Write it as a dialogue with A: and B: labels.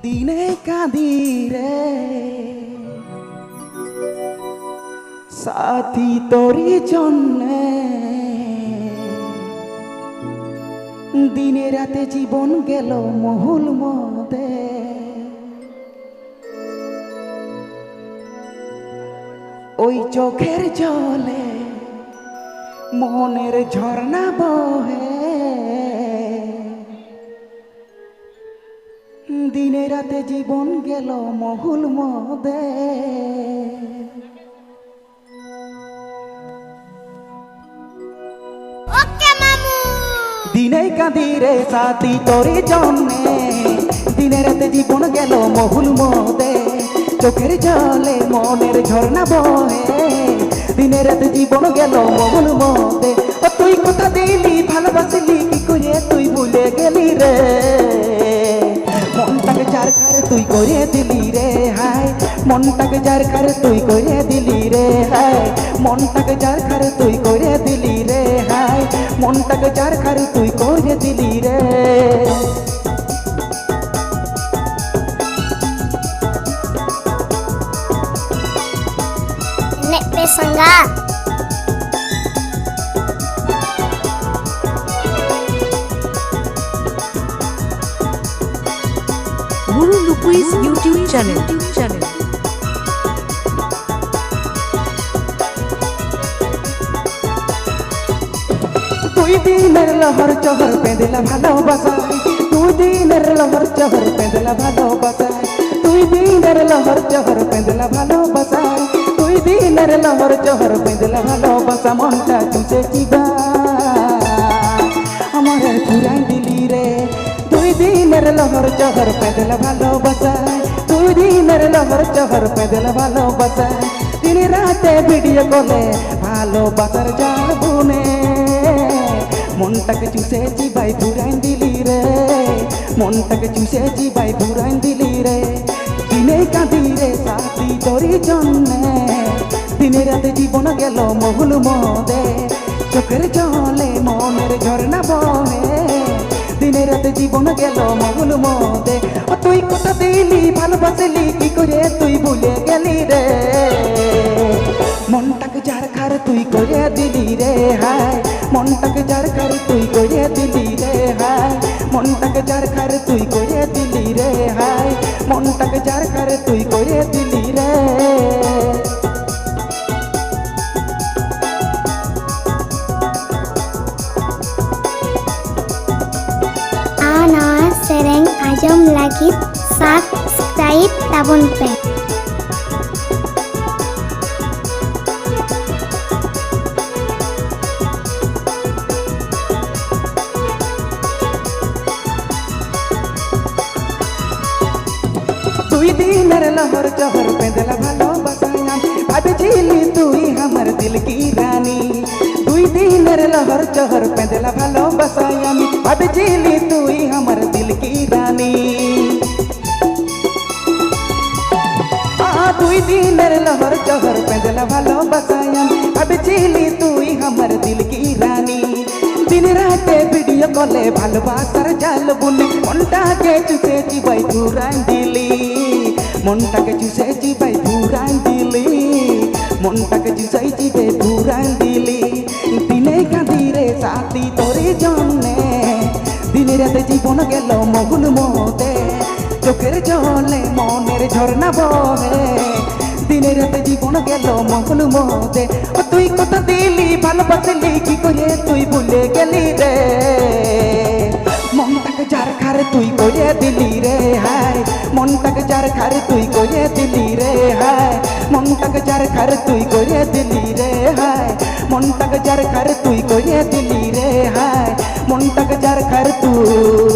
A: দিনে কাঁদি রে সাথী তোরি জন্যে, দিনে রাতে জীবন গেল মহুল মদে। ওই চোখের জলে মনের ঝর্ণা বহে, দিনে রাতে জীবন গেল মহুল মদে। দিনে কাঁদি রে সাথী তোরে জন্যে, দিনে রাতে জীবন গেল মহুল মদে। চোখের জলে মনের ঝর্ণা বহে, দিনে রাতে জীবন গেল মহুল মদে। ও তুই কথা দিলি ভালোবাসিলি কি করে তুই ভুলে গেলি রে, মনটাকে যার খারে তুই করে দিলি রে হায়, মনটাকে যার খারে তুই করে দিলি রে হায়, মনটাকে যার খারে তুই করে দিলি রে হায়, মনটাকে যার খারে তুই করে দিলি রে।
B: Nek pesangga.
C: Guru Lupuis YouTube channel.
A: দুই দিনের লহর চহর পেঁদলা ভালোবাসায়, দুই দিনের লহর চহর পেঁদলা ভালোবাসায়, দুই দিনের লহর চহর পেঁদলা ভালোবাসায়, দুই দিনের লহর চহর পেঁদলা ভালোবাসা। মনটা চুষে চিবা আমার পুরাই দিলি রে, দুই দিনের লহর চহর পেঁদলা ভালোবাসায়, দুই দিনের লহর চহর পেঁদলা ভালোবাসায়। দিন রাতে ভিডিও কলে ভালোবাসার জাল বুনে, মনটাকে চুষে চিবাই পুরাই দিলি রে, মনটাকে চুষে চিবাই পুরাই দিলি রে। দিনে কাঁদি রে সাথী তোরি জন্যে, দিনে রাতে জীবন গেল মহুল মদে। চোখের জলে মনের ঝর্ণা বহে, দিনে রাতে জীবন গেল মহুল মদে। ও তুই কথা দিলি ভালোবাসিলি কি করে তুই ভুলে গেলি রে, মনটাকে যার খার তুই করে দিলি রে হায়, মনটাকে যার খার তুই করে দিলি রে হায়, মনটাকে যার খার তুই করে দিলি রে হায়, মনটাকে যার খার তুই করে দিলি রে।
B: Ana sereng ajam lagi subscribe tabun pe.
A: দুই দিনের লহর চহর পেঁদলা ভালোবাসায়, ভাবছিলি তুই আমার দিল কি রানী। দুই দিনের লহর চহর পেঁদলা ভালোবাসায়, আমি ভাবছিলি তুই আমার দিল কি রানী। দুই দিনের লহর চহর পেঁদলা ভালোবাসায়, আমি ভাবছিলি তুই আমার দিল কি রানী। দিন রাতে ভিডিও কলে ভালোবাসার জাল বুনে, মনটাকে চুষে চিবাই পুরাই দিলি, মনটাকে চুষে চিবাই পুরাই দিলি, মনটাকে চুষে চিবে পুরাই দিলি। দিনে কাঁদি রে সাথী তোরে জন্যে, দিনে রাতে জীবন গেল মহুল মদে। চোখের জলে মনের ঝর্ণা বহে, দিনে রাতে জীবন গেল মহুল মদে। ও তুই কথা দিলি ভালোবাসিলি কি করে তুই ভুলে গেলি রে, মনটাকে যার খারে তুই করে দিলি রে হায়, মনটাকে যার খারে তুই করে দিলি রে হায়, মনটাকে যার খারে তুই করে দিলি রে হায়, মনটাকে যার খারে তুই করে দিলি রে হায়, মনটাকে যার খারে তুই